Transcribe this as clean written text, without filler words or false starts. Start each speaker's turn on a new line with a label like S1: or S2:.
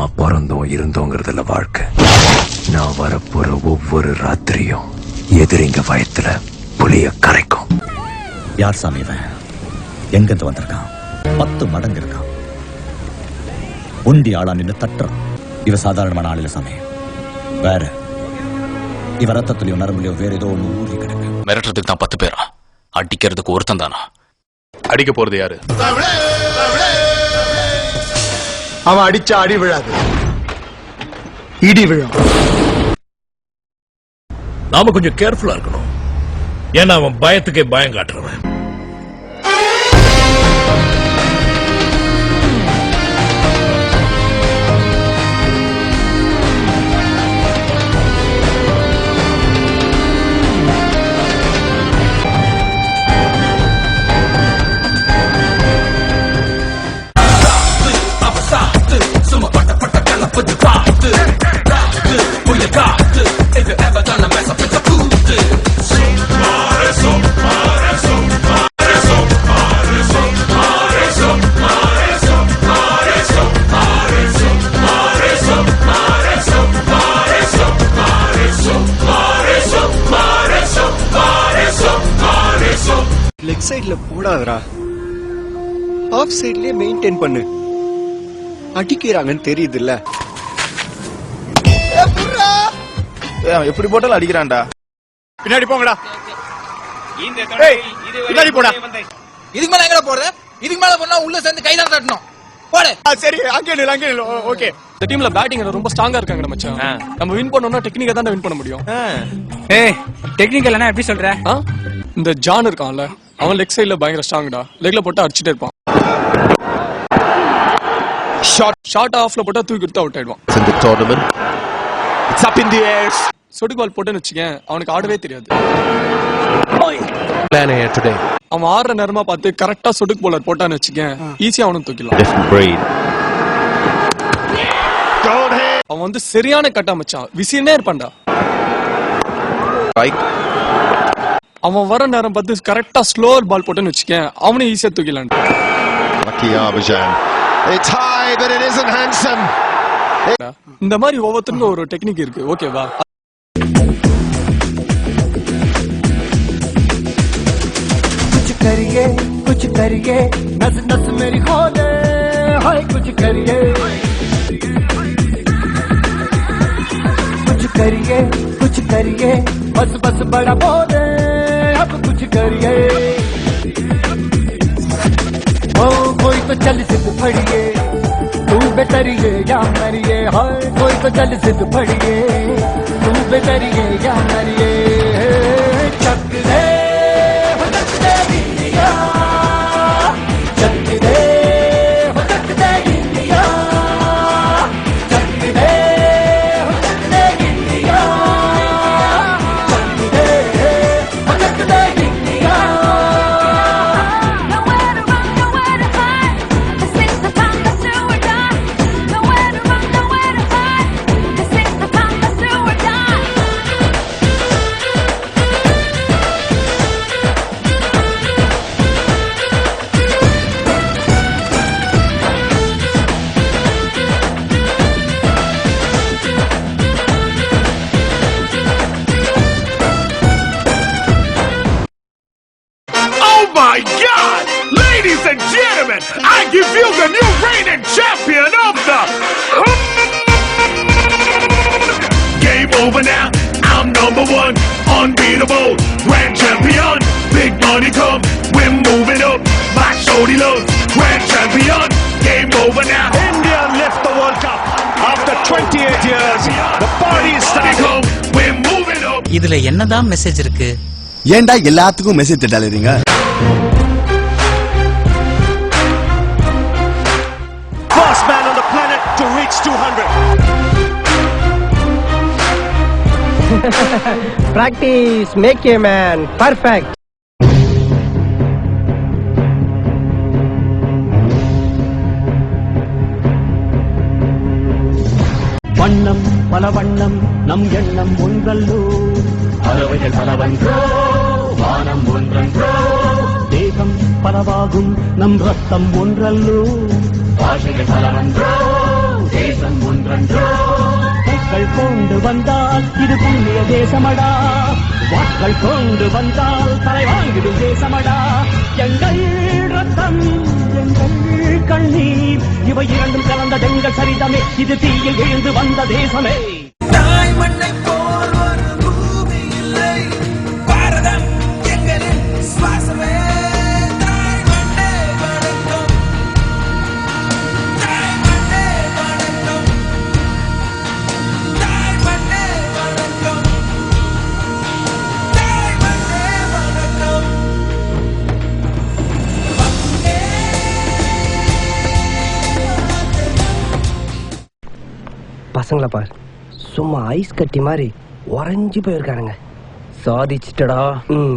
S1: நாம பிறந்தோம் இருந்தோங்கிறதுல வாழ்க்கை. நான் வரப்போற ஒவ்வொரு ராத்திரியும் எதிரிங்க வயத்துல புளிய கரைக்கும்.
S2: யார் சாமி இவன்? எங்கிருந்து வந்திருக்கான்? 10 மடங்கு இருக்கான். உண்டி ஆளா நின்று தட்டுறான். இவ சாதாரணமான ஆள் இல்ல சாமி, வேற. இவ ரத்தத்திலையும் நரம்புலையும் வேற ஏதோ ஒண்ணு ஊறி கிடக்கு.
S3: மிரட்டுறதுக்கு தான் 10 பேரா? அடிக்கிறதுக்கு ஒருத்தன் தானா?
S4: அடிக்க போறது யாரு?
S5: அவன் அடிச்சா அடி விழாது, இடி விழும்.
S6: நாம கொஞ்சம் கேர்ஃபுல்லா இருக்கணும். ஏன்னா அவன் பயத்துக்கே பயம் காட்டுறவன்.
S5: லெக் சைடுல போடாதடா, ஆஃப் சைட்லயே மெயின்டைன் பண்ணு. அடிக்கிறாங்கன்னு தெரியுது இல்ல?
S4: எப்படி போட்டாலும் அடிக்கிறான்டா. பின்னாடி போங்கடா, பின்னாடி போடா.
S7: இதுக்கு மேல எங்கடா போறது? இதுக்கு மேல போனா உள்ள சேர்ந்து கைதான் தட்டணும். போடு.
S4: சரி, அங்கே நில்லு. ஓகே.
S8: இந்த டீம்ல பேட்டிங் ரொம்ப ஸ்ட்ராங்கா இருக்காங்க மச்சான். நம்ம வின் பண்ணனும்னா டெக்னிக்கா தான் வின் பண்ண முடியும்.
S7: ஏய், டெக்னிக்கல்னா எப்படி சொல்ற?
S8: இந்த ஜான் இருக்கான்ல, அவன் லெக் சைடுல பயங்கர ஸ்ட்ராங்டா. லெக்ல போட்டு அடிச்சிட்டே இருப்பான். ஷார்ட் ஆஃப்ல போட்டா தூக்கி எடுத்து அவுட் ஆயிடுவான்.
S4: In the tournament, it's up in the air.
S8: சொடுக்கு பால் போட்டுன்னு வச்சுக்கேன், அவனுக்கு ஆடவே தெரியாது.
S4: Plan here today.
S8: அவன் ஆடுற நேரமா பார்த்து கரெக்டா சொடுக்கு பாலர் போட்டான்னு வச்சுக்கேன், ஈஸியா அவனும் தூக்கிடலாம்.
S4: Different breed.
S8: அவன் வந்து சரியான கட்டா மச்சான், விசினே இருப்பான்டா.
S4: Right.
S8: அவன் வர நேரம் பார்த்து கரெக்டா ஸ்லோவர் பால் போட்டுன்னு வச்சுக்கேன், அவனே ஈஸியா தூக்கிடலாம்.
S4: Lucky Arbajan. It's high, but it isn't handsome.
S8: இந்த மாதிரி ஒவ்வொருத்தருக்கும் ஒரு டெக்னிக் இருக்கு, ஓகேவா?
S9: कुछ करिए नस नस मेरी खोले, हाय कुछ करिए बस बस बड़ा बोले, अब कुछ करिए। ओ कोई तो चल सिद्ध फड़िए, तू बेतरिए या मरिए, हाय कोई तो चल सिद्ध फड़िए, तू बेतरिए या मरिए। चक दे
S6: My God! Ladies and gentlemen, I give you the new reigning champion of the game over now. I'm number 1, unbeatable, grand champion. Big money come, we're moving up. My shorty loves grand champion. Game over now. India left the World Cup after 28 years. The party is starting. We're moving up.
S7: இதுல என்னதான் message இருக்கு?
S5: ஏன்டா எல்லாத்துக்கும் message தட்டாலறீங்க?
S6: First man on the planet to reach 200.
S9: Practice make a man perfect.
S10: வண்ணம் பல வண்ணம் நம் எண்ணம் ஒன்றல்லோ, பறவைகள் பலவன்றோ, வானம் ஒன்றன்றோ, தேகம் பலவாகும் நம் ரத்தம் ஒன்றல்லோ, பாஷைகள் பலவன்றோ, தேசம் வானம் ஒன்றன்றோ பூக்கள் கொண்டு வந்தால் இது புண்ணிய தேசமடா வாக்கள் கொண்டு வந்தால் தலை வாங்கிடும் தேசமடா எங்கள் ரத்தம் எங்கள் கண்ணீர் இவை இரண்டும் கலந்த எங்கள் சரிதமே இது தீயில் விழுந்து வந்த தேசமே
S7: தாய் மண்ணை போல் ஒரு பூமி இல்லை பாரதம் எங்களின் சுவாசமே தாய் மண்ணே வணக்கம் தாய் மண்ணே வணக்கம் தாய் மண்ணே வணக்கம் தாய் மண்ணே வணக்கம்
S9: பசங்கள பார் சும்மா ஐஸ் கட்டி மாதிரி உறைஞ்சு போயிருக்கானுங்க சாதிச்சிட்டடா